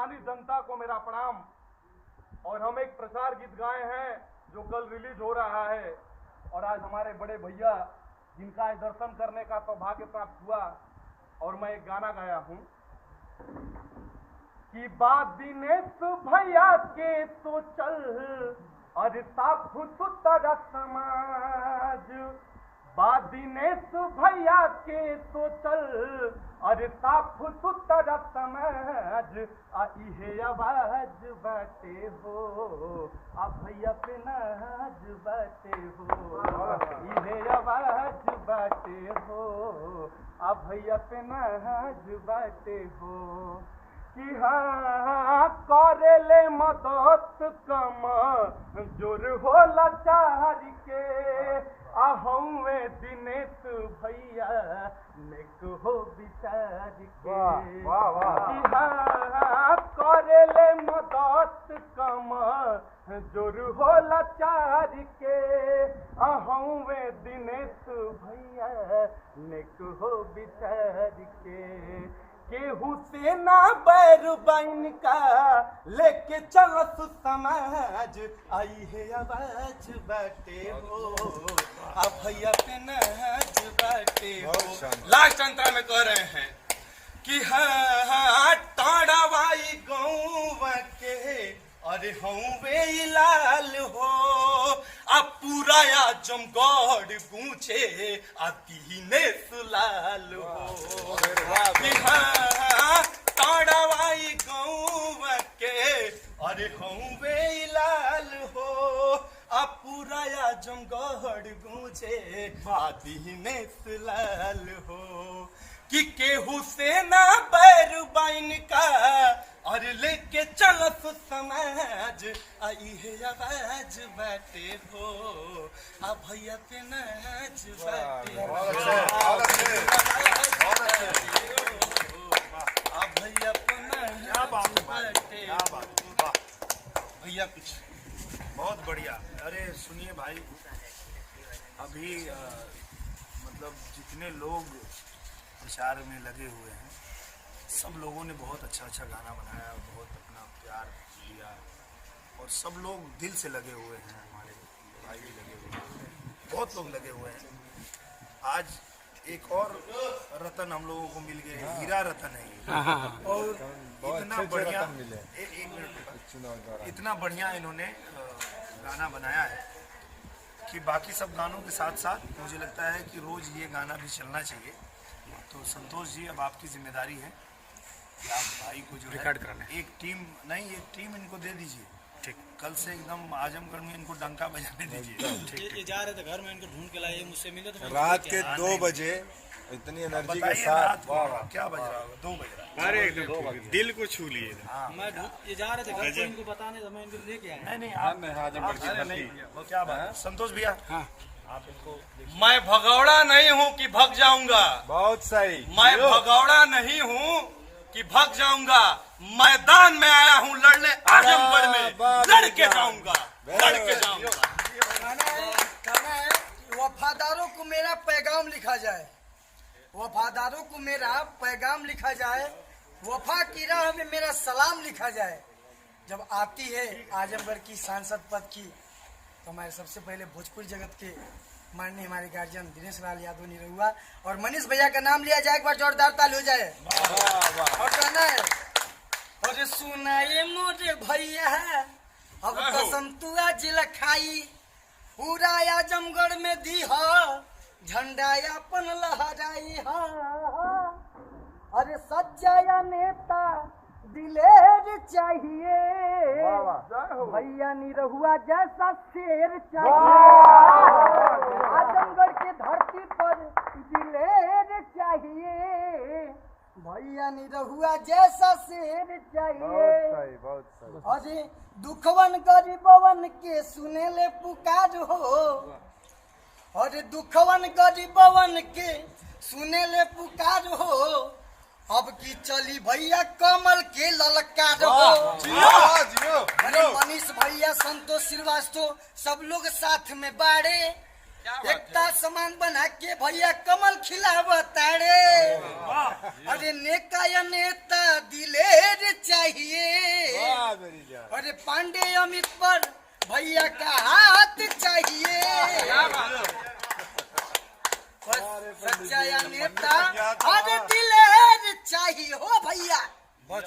हिंदुस्तानी जनता को मेरा प्रणाम। और हम एक प्रचार गीत गाए हैं जो कल रिलीज हो रहा है, और आज हमारे बड़े भैया जिनका आज दर्शन करने का सौभाग्य प्राप्त हुआ, और मैं एक गाना गाया हूँ कि बात दिनेश भैया के तो चल और साफ सुथरा समाज, बात दिनेश भैया के तो चल और साफ सुथरा समाज, इहे आवाज बाटे हो आ भैया पे नाज बाटे हो, इहे आवाज बाटे हो आ भैया पे नाज बाटे हो कि हाँ करेले मदद कम जोर होला चार के आहवे दिनेश भैया नेक हो विचार के कि हाँ करेले मदद कम जोर होला चार के आहवे दिनेश भैया नेक हो विचार के केहू से ना बैर बन का लेके चलत समाज, आई है आवाज बाटे हो आ भैया पे नाज बाटे हो। लास्ट अंतरा में कह रहे हैं कि हाँ टाड़ावाई गौवा के अरे हूँ वे लाल हो आ पूरा आजमगढ़ गूंचे आ दिनेश लाल हो कि हाँ टाड़ावाई गौवा के अरे हूँ वे लाल हो आ पूरा आजमगढ़ गूंचे आ दिनेश लाल हो कि केहू से ना बैर बन का और लेके चलत समाज, आई है आवाज बाटे हो आ भैया पे नाज बाटे हो आ भैया पे नाज बाटे हो। भैया कुछ बहुत बढ़िया। अरे सुनिए भाई, अभी मतलब जितने लोग प्रचार में लगे हुए हैं सब लोगों ने बहुत अच्छा गाना बनाया, बहुत अपना प्यार दिया और सब लोग दिल से लगे हुए हैं। हमारे भाई भी लगे हुए हैं, बहुत लोग लगे हुए हैं। आज एक और रतन हम लोगों को मिल गए, हीरा रतन है ये। और इतना बढ़िया इतना बढ़िया इन्होंने गाना बनाया है कि बाकी सब गानों के साथ साथ मुझे लगता है कि रोज ये गाना भी चलना चाहिए। तो संतोष जी, अब आपकी जिम्मेदारी है कि आप भाई को जो रिकॉर्ड कराना है, एक टीम इनको दे दीजिए। ठीक, कल से एकदम आजमगढ़ में इनको डंका बजाने दीजिए। ठीक, ये जा रहे थे घर में, इनको ढूंढ के लाए, मुझसे मिले तो रात के 2 बजे इतनी एनर्जी के साथ। क्या बज रहा होगा? 2 बज रहा है। अरे दिल को छू लिए। मैं ये जा रहे थे घर को, इनको बताने तो मैं इनको लेके आया। नहीं आप क्या बात है संतोष भैया? आप इनको मैं भगौड़ा नहीं हूँ कि भग जाऊंगा, बहुत सही। मैं भगौड़ा नहीं हूँ कि भग जाऊंगा, मैदान में आया हूँ लड़ने, आजमगढ़ में लड़के जाऊंगा, लड़के जाऊंगा। कहना है वफादारों को मेरा पैगाम लिखा जाए, वफादारों को मेरा पैगाम लिखा जाए, वफा की राह में मेरा सलाम लिखा जाए। जब आती है आजमगढ़ की सांसद पद की, तो हमारे सबसे पहले भोजपुरी जगत के माननीय हमारे गार्जियन दिनेश लाल यादव निरहुआ और मनीष भैया का नाम लिया जाए, एक बार जोरदार ताली हो जाए। और कहना है और सुनाए मोरे भैया अब कसम तू आज लखाई, पूरा आजमगढ़ में दी हो झंडा अपन लहराई हो। अरे सच्चा नेता दिलेर चाहिए, भैया निरहुआ जैसा शेर चाहिए। आजमगढ़ के धरती पर दिलेर चाहिए, भैया निरहुआ जैसा शेर चाहिए। बहुत सही। अरे दुखवन गरीबवन के सुने ले पुकार हो, अरे दुखवन गरीबवन के सुने ले पुकार हो। अब की चली भैया कमल के ललकार हो। अरे मनीष भैया, संतोष श्रीवास्तव सब लोग साथ में बाड़े, एकता समान बना के भैया कमल खिलावता रे। अरे नेता या नेता दिलेर चाहिए। अरे पांडे अमित पर भैया का हाथ चाहिए। सच्चा या नेता अरे दिलेर चाहिए हो भैया। बहुत